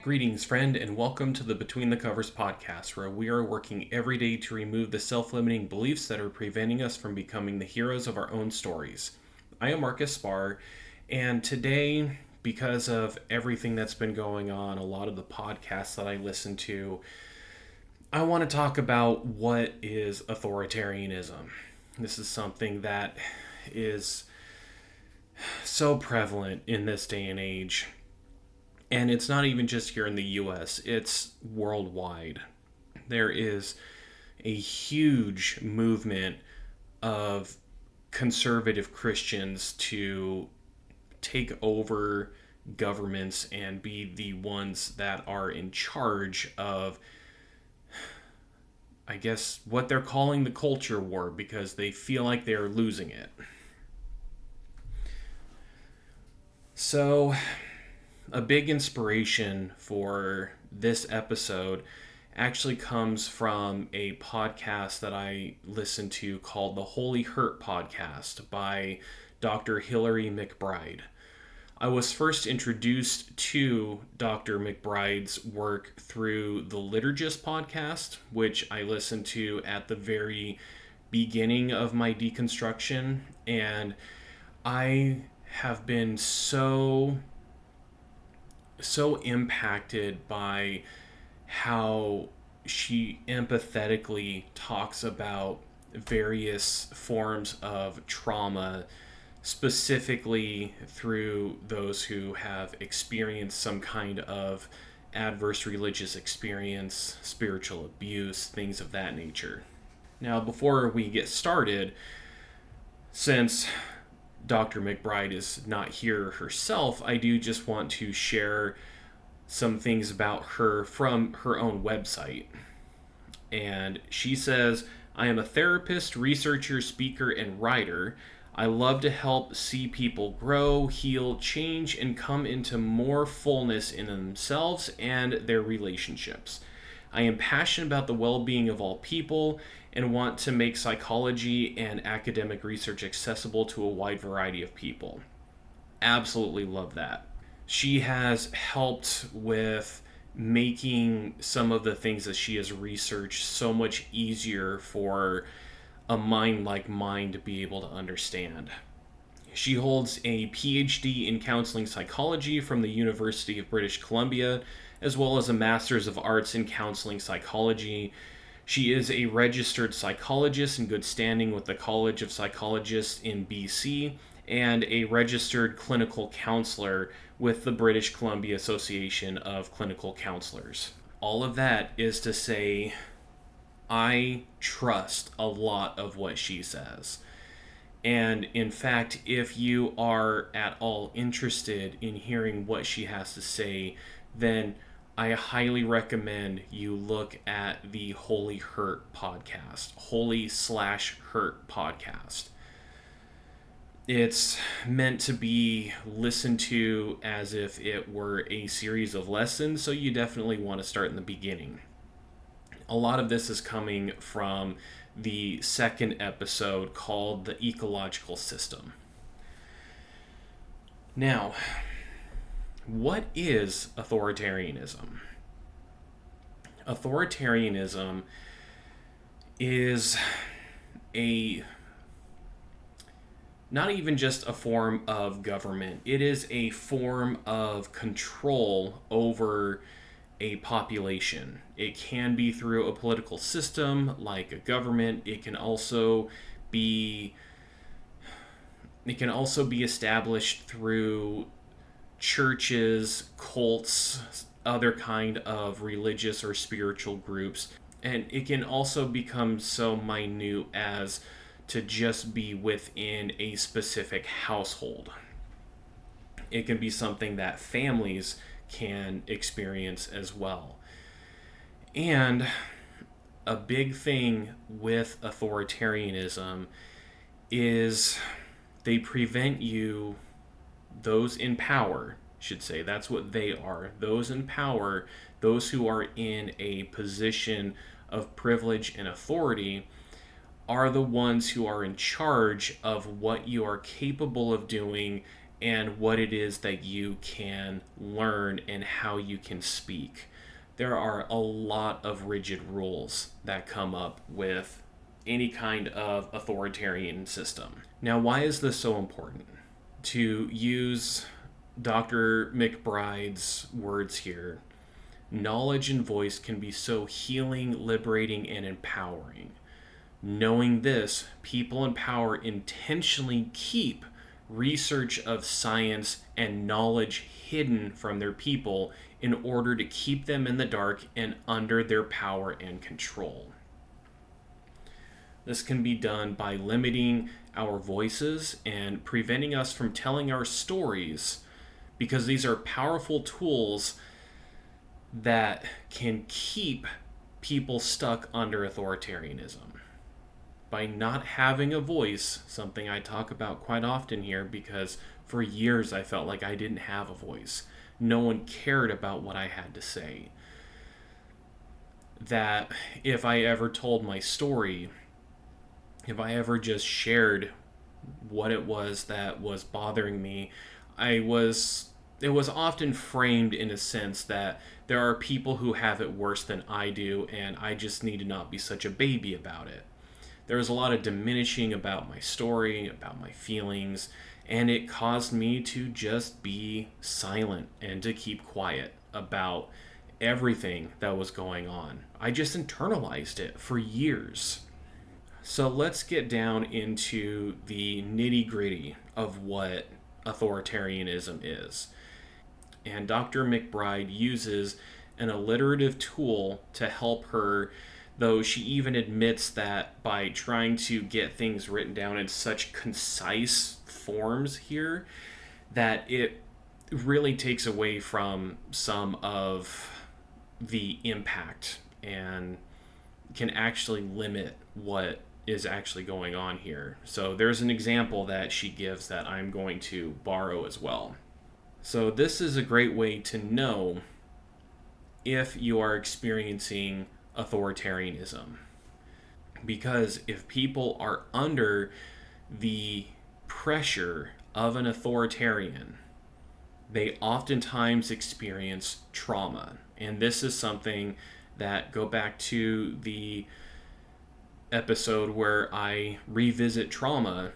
Greetings, friend, and welcome to the Between the Covers podcast, where we are working every day to remove the self-limiting beliefs that are preventing us from becoming the heroes of our own stories. I am Marcus Spar, and today, because of everything that's been going on, a lot of the podcasts that I listen to, I want to talk about what is authoritarianism. This is something that is so prevalent in this day and age. And it's not even just here in the US, it's worldwide. There is a huge movement of conservative Christians to take over governments and be the ones that are in charge of, I guess, what they're calling the culture war because they feel like they're losing it. So, a big inspiration for this episode actually comes from a podcast that I listened to called the Holy Hurt Podcast by Dr. Hilary McBride. I was first introduced to Dr. McBride's work through the Liturgist podcast, which I listened to at the very beginning of my deconstruction, and I have been so impacted by how she empathetically talks about various forms of trauma, specifically through those who have experienced some kind of adverse religious experience, spiritual abuse, things of that nature. Now, before we get started, since Dr. McBride is not here herself, I do just want to share some things about her from her own website. And she says, I am a therapist, researcher, speaker, and writer. I love to help see people grow, heal, change, and come into more fullness in themselves and their relationships. I am passionate about the well-being of all people and want to make psychology and academic research accessible to a wide variety of people. Absolutely love that. She has helped with making some of the things that she has researched so much easier for a mind like mine to be able to understand. She holds a PhD in counseling psychology from the University of British Columbia, as well as a Master's of Arts in Counseling Psychology. She is a registered psychologist in good standing with the College of Psychologists in BC and a registered clinical counselor with the British Columbia Association of Clinical Counselors. All of that is to say, I trust a lot of what she says. And in fact, if you are at all interested in hearing what she has to say, then I highly recommend you look at the Holy Hurt podcast, Holy/Hurt podcast. It's meant to be listened to as if it were a series of lessons, so you definitely want to start in the beginning. A lot of this is coming from the second episode called The Ecological System. Now, what is authoritarianism? Authoritarianism is not even just a form of government. It is a form of control over a population. It can be through a political system like a government. It can also be established through churches, cults, other kind of religious or spiritual groups. And it can also become so minute as to just be within a specific household. It can be something that families can experience as well. And a big thing with authoritarianism is they prevent you, those in power, should say, that's what they are, those in power, those who are in a position of privilege and authority, are the ones who are in charge of what you are capable of doing and what it is that you can learn and how you can speak. There are a lot of rigid rules that come up with any kind of authoritarian system. Now, why is this so important? To use Dr. McBride's words here, knowledge and voice can be so healing, liberating, and empowering. Knowing this, people in power intentionally keep research of science and knowledge hidden from their people in order to keep them in the dark and under their power and control. This can be done by limiting our voices and preventing us from telling our stories, because these are powerful tools that can keep people stuck under authoritarianism. By not having a voice, something I talk about quite often here, because for years I felt like I didn't have a voice. No one cared about what I had to say. That if I ever told my story, if I ever just shared what it was that was bothering me, it was often framed in a sense that there are people who have it worse than I do, and I just need to not be such a baby about it. There was a lot of diminishing about my story, about my feelings, and it caused me to just be silent and to keep quiet about everything that was going on. I just internalized it for years. So let's get down into the nitty-gritty of what authoritarianism is. And Dr. McBride uses an alliterative tool to help her, though she even admits that by trying to get things written down in such concise forms here, that it really takes away from some of the impact and can actually limit what is actually going on here. So there's an example that she gives that I'm going to borrow as well. So this is a great way to know if you are experiencing authoritarianism. Because if people are under the pressure of an authoritarian, they oftentimes experience trauma. And this is something that, go back to the episode where I revisit trauma.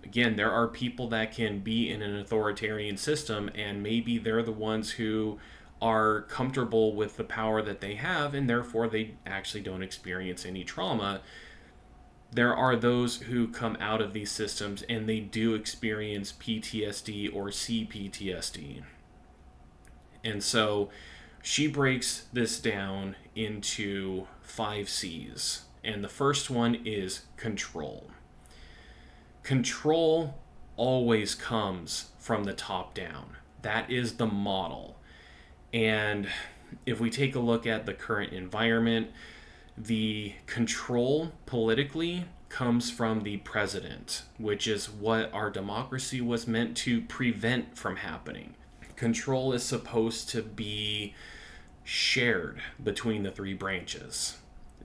Again, there are people that can be in an authoritarian system, and maybe they're the ones who are comfortable with the power that they have, and therefore they actually don't experience any trauma. There are those who come out of these systems and they do experience PTSD or CPTSD. And so she breaks this down into 5 C's. And the first one is control. Control always comes from the top down. That is the model. And if we take a look at the current environment, the control politically comes from the president, which is what our democracy was meant to prevent from happening. Control is supposed to be shared between the 3 branches.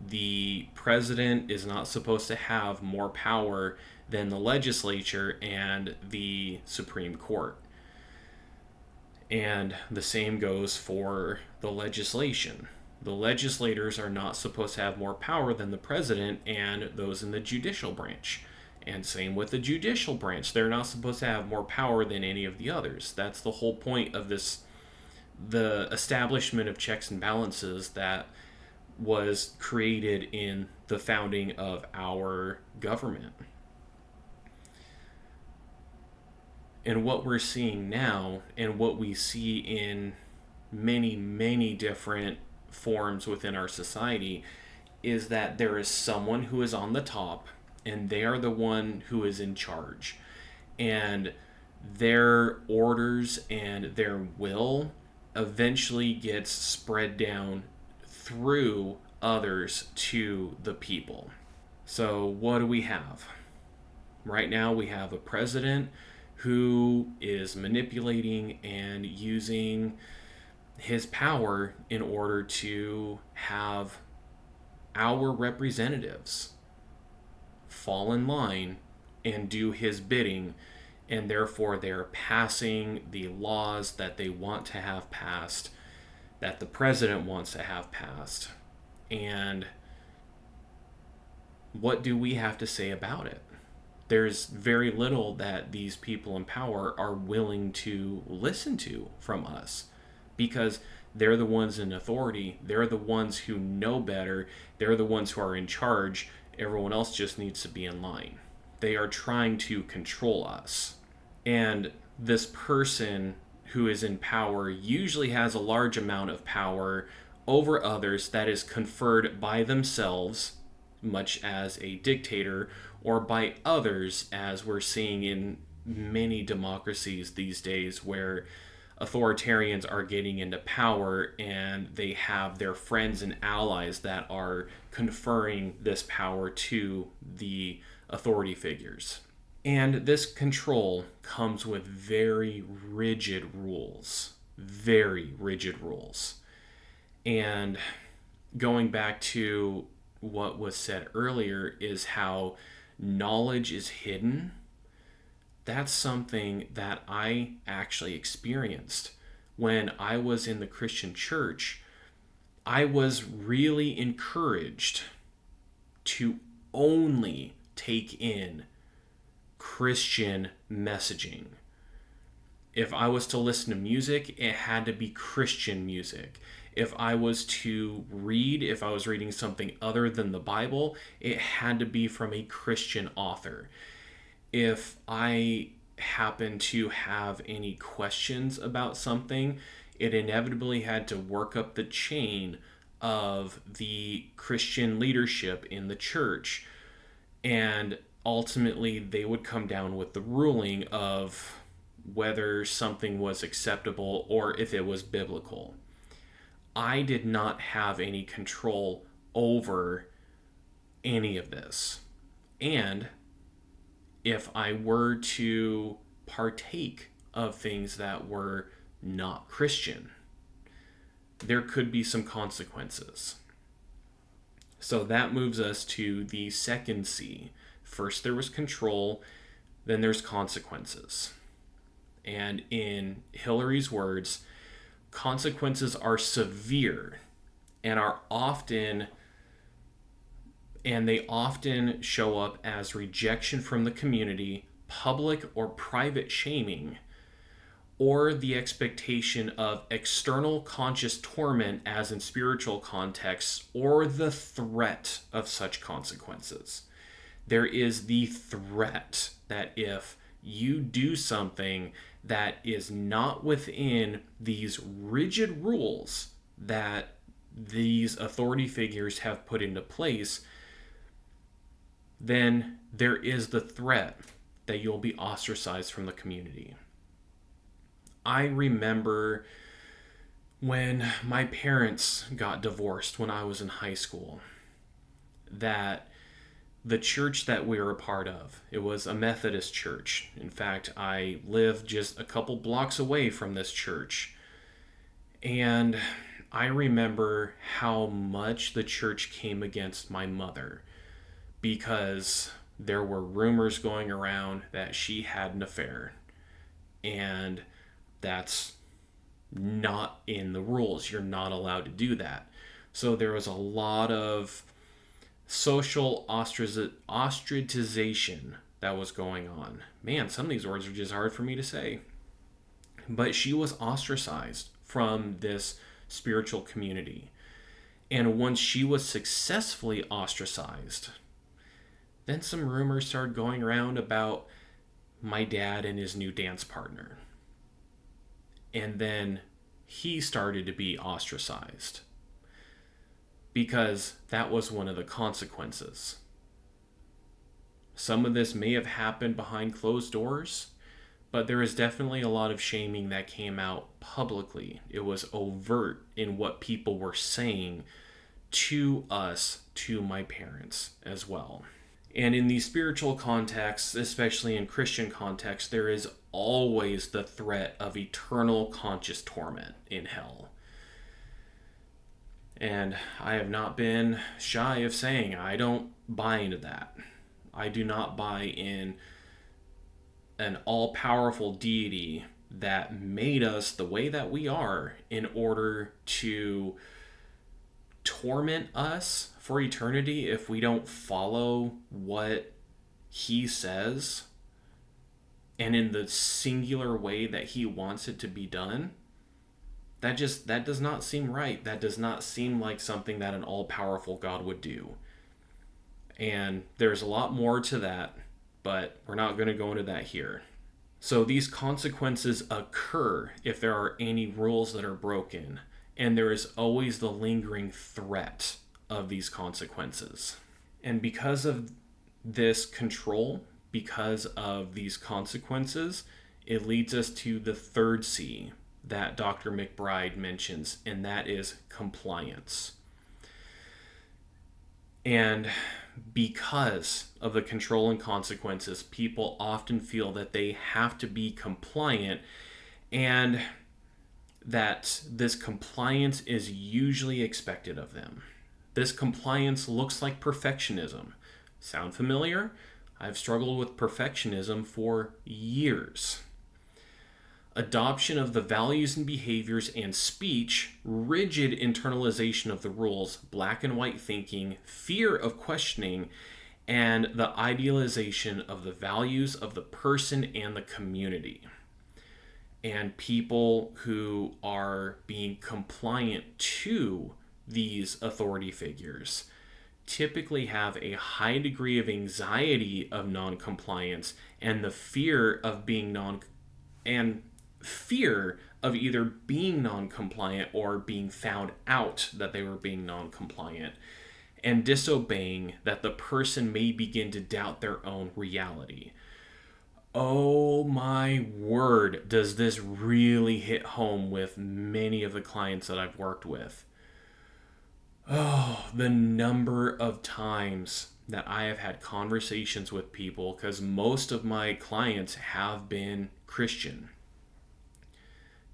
The president is not supposed to have more power than the legislature and the Supreme Court. And the same goes for the legislation. The legislators are not supposed to have more power than the president and those in the judicial branch. And same with the judicial branch. They're not supposed to have more power than any of the others. That's the whole point of this, the establishment of checks and balances that was created in the founding of our government. And what we're seeing now, and what we see in many, many different forms within our society, is that there is someone who is on the top, and they are the one who is in charge. And their orders and their will eventually gets spread down through others to the people. So what do we have? Right now we have a president who is manipulating and using his power in order to have our representatives fall in line and do his bidding and therefore they're passing the laws that they want to have passed, that the president wants to have passed. And what do we have to say about it? There's very little that these people in power are willing to listen to from us, because they're the ones in authority. They're the ones who know better. They're the ones who are in charge. Everyone else just needs to be in line. They are trying to control us. And this person who is in power usually has a large amount of power over others that is conferred by themselves, much as a dictator, or by others, as we're seeing in many democracies these days, where authoritarians are getting into power and they have their friends and allies that are conferring this power to the authority figures. And this control comes with very rigid rules. Very rigid rules. And going back to what was said earlier, is how knowledge is hidden. That's something that I actually experienced when I was in the Christian church. I was really encouraged to only take in Christian messaging. If I was to listen to music, it had to be Christian music. If I was to read, if I was reading something other than the Bible, it had to be from a Christian author. If I happened to have any questions about something, it inevitably had to work up the chain of the Christian leadership in the church. And ultimately, they would come down with the ruling of whether something was acceptable or if it was biblical. I did not have any control over any of this. And if I were to partake of things that were not Christian, there could be some consequences. So that moves us to the second C. First there was control, then there's consequences. And in Hilary's words, consequences are severe and they often show up as rejection from the community, public or private shaming, or the expectation of external conscious torment as in spiritual contexts, or the threat of such consequences. There is the threat that if you do something that is not within these rigid rules that these authority figures have put into place, then there is the threat that you'll be ostracized from the community. I remember when my parents got divorced when I was in high school, that the church that we were a part of, it was a Methodist church. In fact, I lived just a couple blocks away from this church. And I remember how much the church came against my mother, because there were rumors going around that she had an affair. And that's not in the rules. You're not allowed to do that. So there was a lot of social ostracization that was going on. Man, some of these words are just hard for me to say. But she was ostracized from this spiritual community. And once she was successfully ostracized, then some rumors started going around about my dad and his new dance partner. And then he started to be ostracized, because that was one of the consequences. Some of this may have happened behind closed doors, but there is definitely a lot of shaming that came out publicly. It was overt in what people were saying to us, to my parents as well. And in the spiritual context, especially in Christian context, there is always the threat of eternal conscious torment in hell. And I have not been shy of saying I don't buy into that. I do not buy in an all-powerful deity that made us the way that we are in order to torment us for eternity if we don't follow what he says and in the singular way that he wants it to be done, that does not seem right. That does not seem like something that an all-powerful God would do. And there's a lot more to that, but we're not going to go into that here. So these consequences occur if there are any rules that are broken, and there is always the lingering threat of these consequences. And because of this control, because of these consequences, it leads us to the third C that Dr. McBride mentions, and that is compliance. And because of the control and consequences, people often feel that they have to be compliant, and that this compliance is usually expected of them. This compliance looks like perfectionism. Sound familiar? I've struggled with perfectionism for years. Adoption of the values and behaviors and speech, rigid internalization of the rules, black and white thinking, fear of questioning, and the idealization of the values of the person and the community. And people who are being compliant to these authority figures typically have a high degree of anxiety of non-compliance and the fear of being fear of either being non-compliant or being found out that they were being non-compliant, and disobeying, that the person may begin to doubt their own reality. Oh my word, does this really hit home with many of the clients that I've worked with. Oh, the number of times that I have had conversations with people, because most of my clients have been Christian,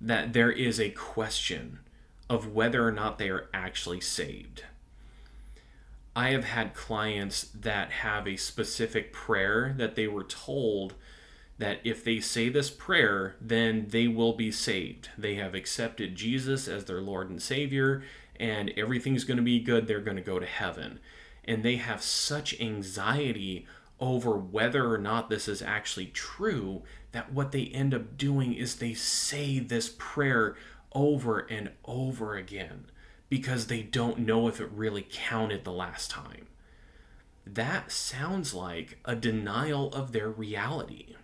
that there is a question of whether or not they are actually saved. I have had clients that have a specific prayer that they were told that if they say this prayer, then they will be saved. They have accepted Jesus as their Lord and Savior, and everything's going to be good. They're going to go to heaven. And they have such anxiety over whether or not this is actually true that what they end up doing is they say this prayer over and over again because they don't know if it really counted the last time. That sounds like a denial of their reality.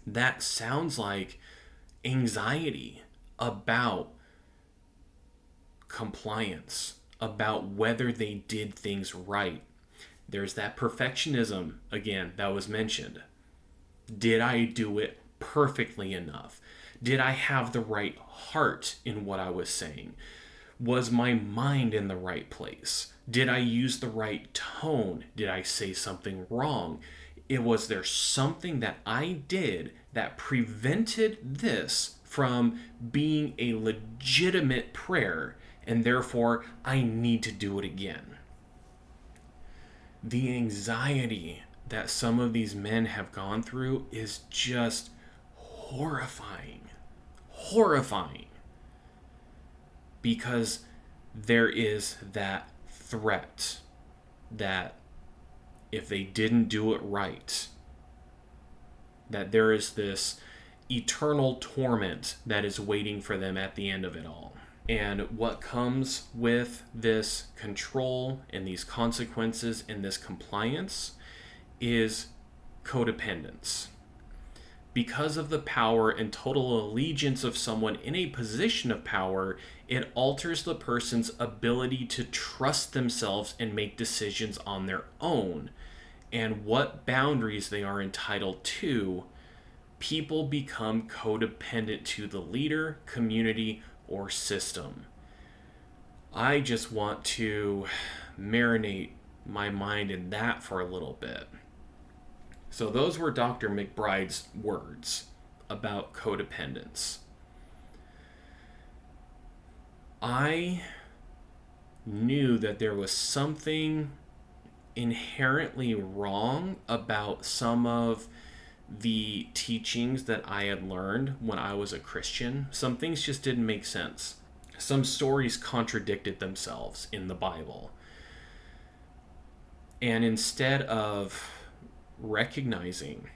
That sounds like anxiety about compliance, about whether they did things right. There's that perfectionism, again, that was mentioned. Did I do it perfectly enough? Did I have the right heart in what I was saying? Was my mind in the right place? Did I use the right tone? Did I say something wrong? Was there something that I did that prevented this from being a legitimate prayer, and therefore I need to do it again? The anxiety that some of these men have gone through is just horrifying. Horrifying. Because there is that threat that if they didn't do it right, that there is this eternal torment that is waiting for them at the end of it all. And what comes with this control and these consequences and this compliance is codependence. Because of the power and total allegiance of someone in a position of power, it alters the person's ability to trust themselves and make decisions on their own, and what boundaries they are entitled to. People become codependent to the leader, community, or system. I just want to marinate my mind in that for a little bit. So those were Dr. McBride's words about codependence. I knew that there was something inherently wrong about some of the teachings that I had learned when I was a Christian, some things just didn't make sense. Some stories contradicted themselves in the Bible. And instead of recognizing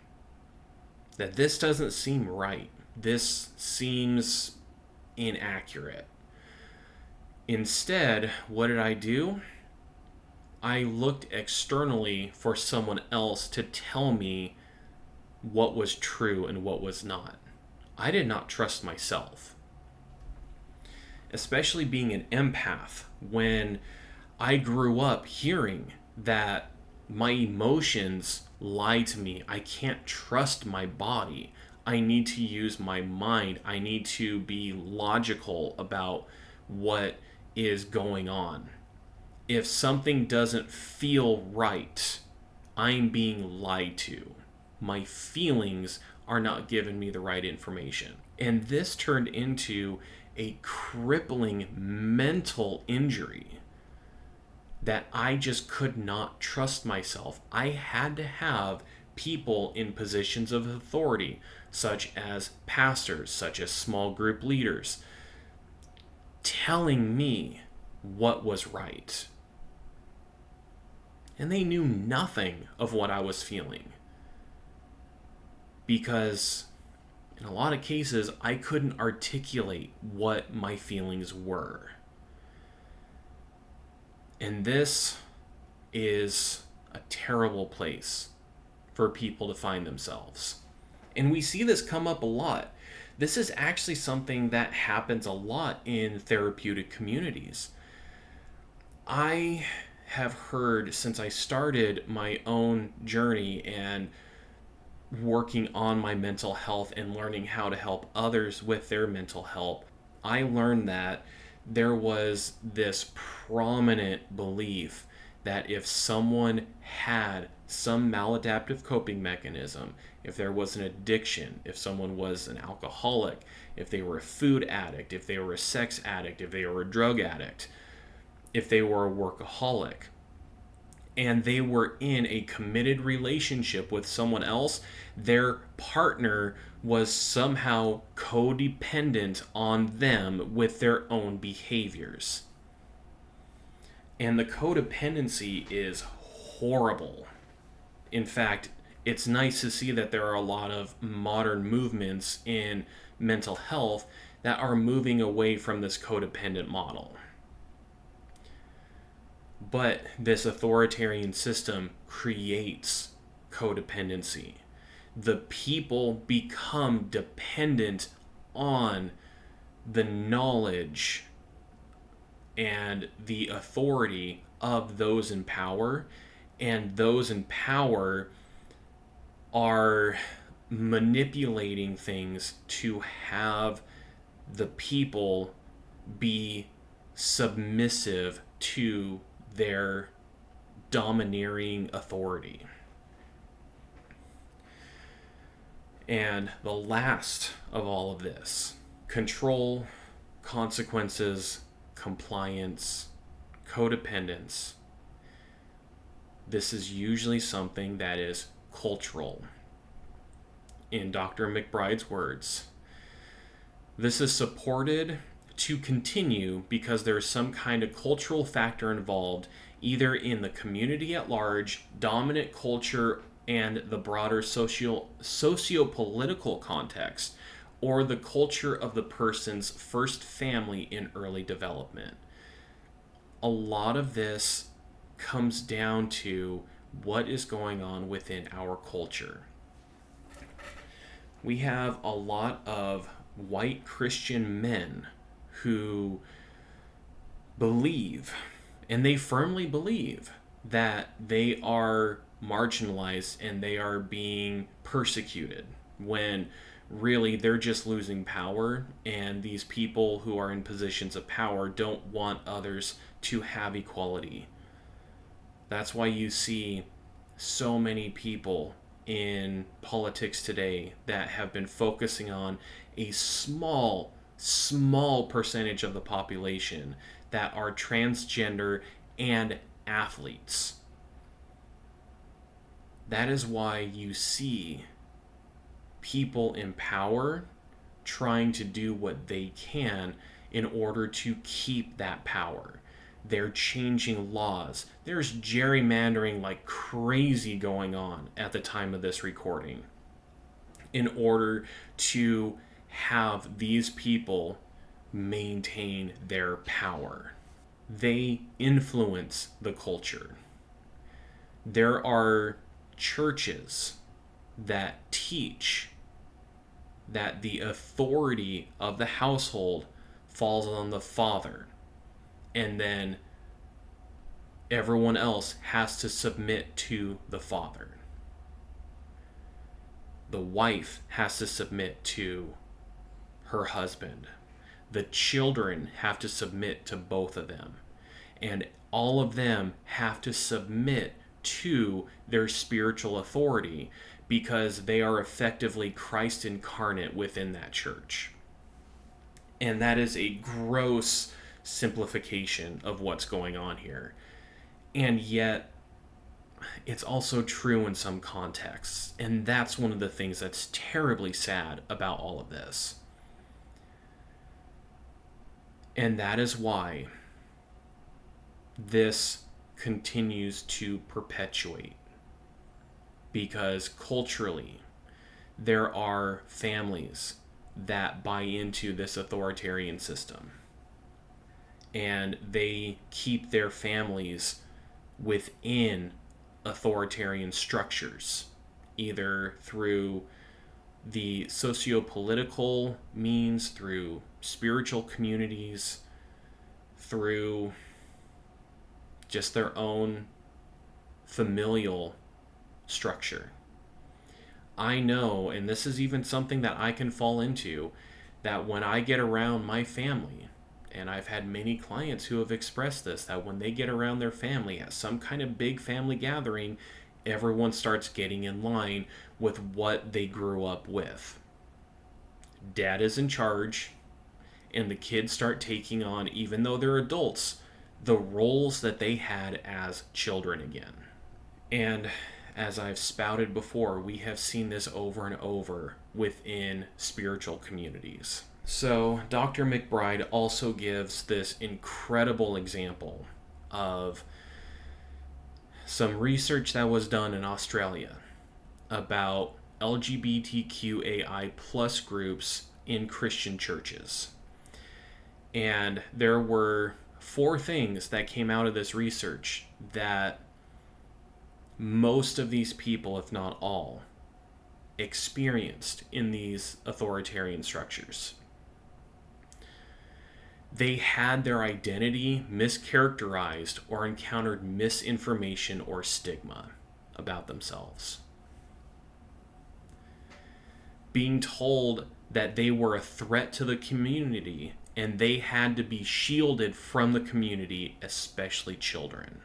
that this doesn't seem right, this seems inaccurate, instead, what did I do? I looked externally for someone else to tell me what was true and what was not. I did not trust myself. Especially being an empath, when I grew up hearing that my emotions lie to me. I can't trust my body. I need to use my mind. I need to be logical about what is going on. If something doesn't feel right, I'm being lied to. My feelings are not giving me the right information. And this turned into a crippling mental injury that I just could not trust myself. I had to have people in positions of authority, such as pastors, such as small group leaders, telling me what was right. And they knew nothing of what I was feeling. Because in a lot of cases, I couldn't articulate what my feelings were. And this is a terrible place for people to find themselves. And we see this come up a lot. This is actually something that happens a lot in therapeutic communities. I have heard, since I started my own journey and working on my mental health and learning how to help others with their mental health, I learned that there was this prominent belief that if someone had some maladaptive coping mechanism, if there was an addiction, if someone was an alcoholic, if they were a food addict, if they were a sex addict, if they were a drug addict, if they were a workaholic, and they were in a committed relationship with someone else, their partner was somehow codependent on them with their own behaviors. And the codependency is horrible. In fact, it's nice to see that there are a lot of modern movements in mental health that are moving away from this codependent model. But this authoritarian system creates codependency. The people become dependent on the knowledge and the authority of those in power, and those in power are manipulating things to have the people be submissive to their domineering authority. And the last of all of this, control, consequences, compliance, codependence, this is usually something that is cultural. In Dr. McBride's words, this is supported to continue because there's some kind of cultural factor involved, either in the community at large, dominant culture, and the broader socio-political context, or the culture of the person's first family in early development. A lot of this comes down to what is going on within our culture. We have a lot of white Christian men who believe, and they firmly believe, that they are marginalized and they are being persecuted, when really they're just losing power, and these people who are in positions of power don't want others to have equality. That's why you see so many people in politics today that have been focusing on a small percentage of the population that are transgender and athletes. That is why you see people in power trying to do what they can in order to keep that power. They're changing laws. There's gerrymandering like crazy going on at the time of this recording in order to have these people maintain their power. They influence the culture. There are churches that teach that the authority of the household falls on the father, and then everyone else has to submit to the father. The wife has to submit to her husband. The children have to submit to both of them. And all of them have to submit to their spiritual authority because they are effectively Christ incarnate within that church. And that is a gross simplification of what's going on here. And yet, it's also true in some contexts. And that's one of the things that's terribly sad about all of this. And that is why this continues to perpetuate. Because culturally, there are families that buy into this authoritarian system. And they keep their families within authoritarian structures, either through the socio-political means, through spiritual communities, through just their own familial structure. I know, and this is even something that I can fall into, that when I get around my family, and I've had many clients who have expressed this, that when they get around their family at some kind of big family gathering, everyone starts getting in line with what they grew up with. Dad is in charge, and the kids start taking on, even though they're adults, the roles that they had as children again. And as I've spouted before, we have seen this over and over within spiritual communities. So Dr. McBride also gives this incredible example of some research that was done in Australia about LGBTQAI plus groups in Christian churches. And there were 4 things that came out of this research that most of these people, if not all, experienced in these authoritarian structures. They had their identity mischaracterized or encountered misinformation or stigma about themselves. Being told that they were a threat to the community and they had to be shielded from the community, especially children.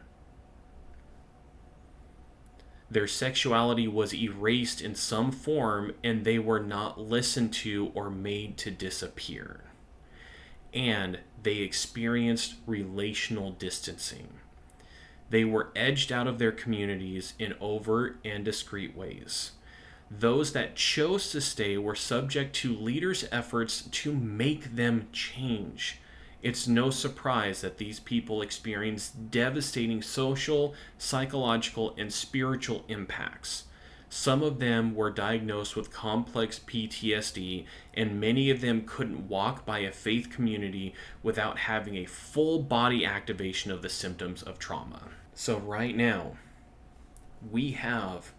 Their sexuality was erased in some form and they were not listened to or made to disappear. And they experienced relational distancing. They were edged out of their communities in overt and discreet ways. Those that chose to stay were subject to leaders' efforts to make them change. It's no surprise that these people experienced devastating social, psychological, and spiritual impacts. Some of them were diagnosed with complex PTSD, and many of them couldn't walk by a faith community without having a full body activation of the symptoms of trauma. So right now, we have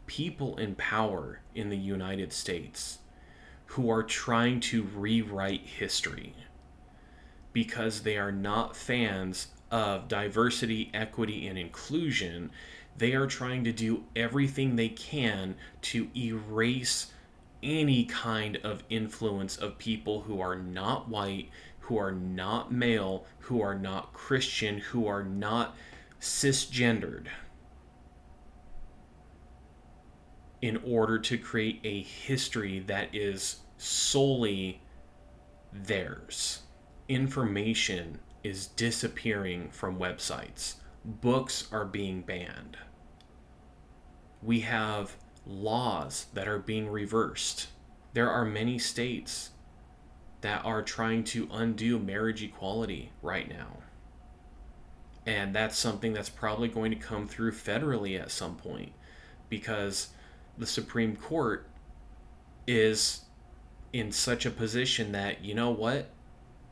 people in power in the United States who are trying to rewrite history because they are not fans of diversity, equity, and inclusion. They are trying to do everything they can to erase any kind of influence of people who are not white, who are not male, who are not Christian, who are not cisgendered, in order to create a history that is solely theirs. Information is disappearing from websites. Books are being banned. We have laws that are being reversed. There are many states that are trying to undo marriage equality right now. And that's something that's probably going to come through federally at some point, because the Supreme Court is in such a position that, you know what?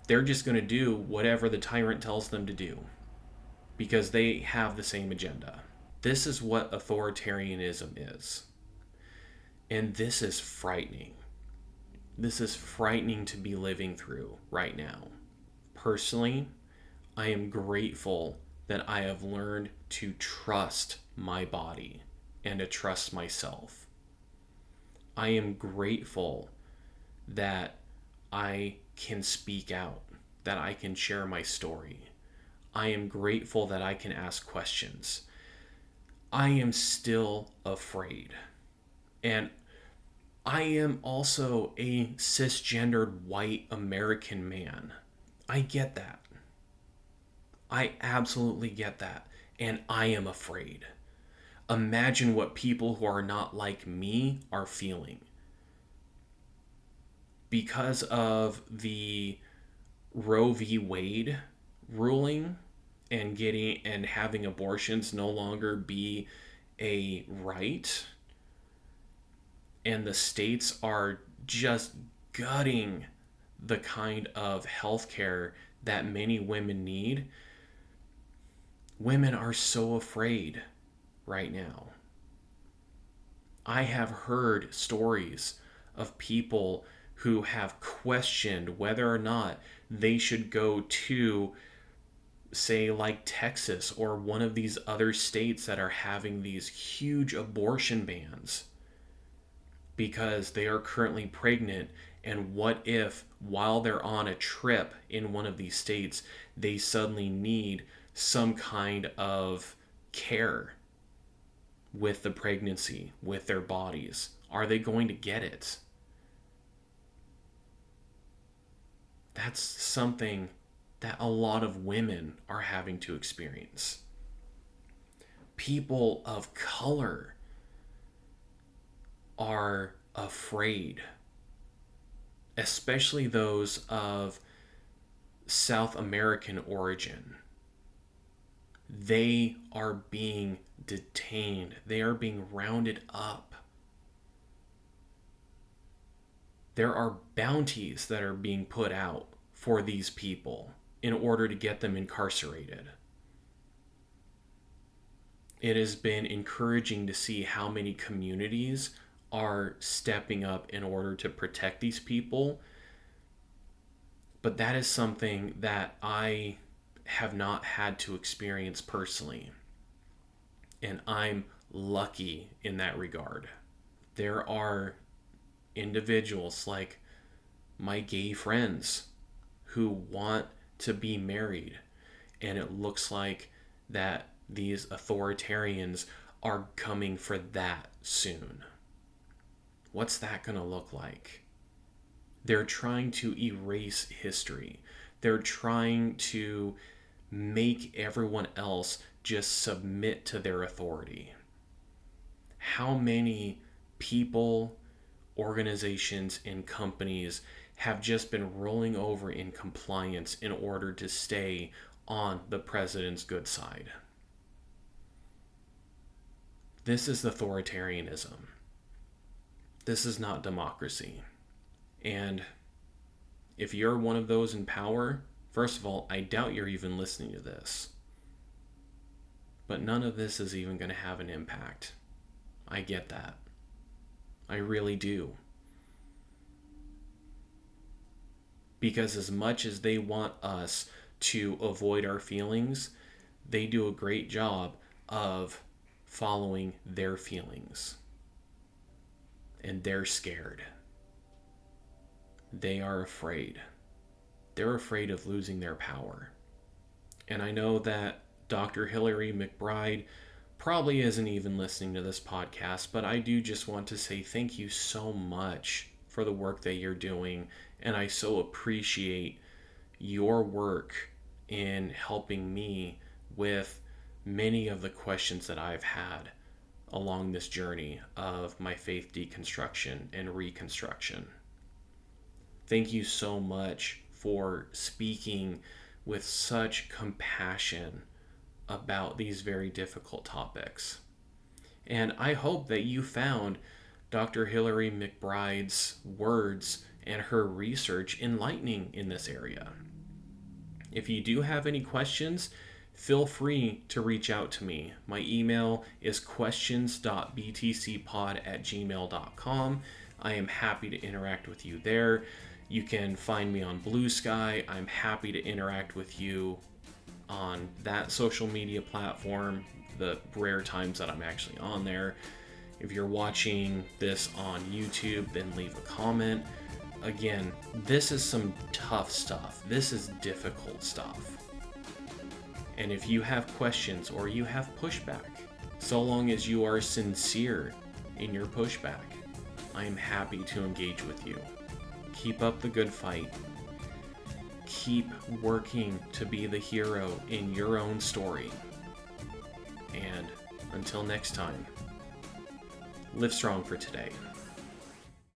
They're just going to do whatever the tyrant tells them to do because they have the same agenda. This is what authoritarianism is. And this is frightening. This is frightening to be living through right now. Personally, I am grateful that I have learned to trust my body and to trust myself. I am grateful that I can speak out, that I can share my story. I am grateful that I can ask questions. I am still afraid. And I am also a cisgendered white American man. I get that. I absolutely get that. And I am afraid. Imagine what people who are not like me are feeling. Because of the Roe v. Wade ruling and having abortions no longer be a right, and the states are just gutting the kind of healthcare that many women need, women are so afraid right now. I have heard stories of people who have questioned whether or not they should go to, say, like Texas or one of these other states that are having these huge abortion bans because they are currently pregnant. And what if, while they're on a trip in one of these states, they suddenly need some kind of care with the pregnancy, with their bodies? Are they going to get it? That's something that a lot of women are having to experience. People of color are afraid, especially those of South American origin. They are being detained. They are being rounded up. There are bounties that are being put out for these people in order to get them incarcerated. It has been encouraging to see how many communities are stepping up in order to protect these people. But that is something that I have not had to experience personally. And I'm lucky in that regard. There are individuals like my gay friends who want to be married, and it looks like that these authoritarians are coming for that soon. What's that going to look like? They're trying to erase history. They're trying to make everyone else just submit to their authority. How many people, organizations, and companies have just been rolling over in compliance in order to stay on the president's good side? This is authoritarianism. This is not democracy. And if you're one of those in power, first of all, I doubt you're even listening to this. But none of this is even going to have an impact. I get that. I really do. Because as much as they want us to avoid our feelings, they do a great job of following their feelings. And they're scared. They are afraid. They're afraid of losing their power. And I know that Dr. Hilary McBride probably isn't even listening to this podcast, but I do just want to say thank you so much for the work that you're doing, and I so appreciate your work in helping me with many of the questions that I've had along this journey of my faith deconstruction and reconstruction. Thank you so much for speaking with such compassion about these very difficult topics. And I hope that you found Dr. Hilary McBride's words and her research enlightening in this area. If you do have any questions, feel free to reach out to me. My email is questions.btcpod@gmail.com. I am happy to interact with you there. You can find me on Blue Sky. I'm happy to interact with you on that social media platform, the rare times that I'm actually on there. If you're watching this on YouTube, then leave a comment. Again, this is some tough stuff. This is difficult stuff. And if you have questions or you have pushback, so long as you are sincere in your pushback, I am happy to engage with you. Keep up the good fight. Keep working to be the hero in your own story. And until next time, live strong for today.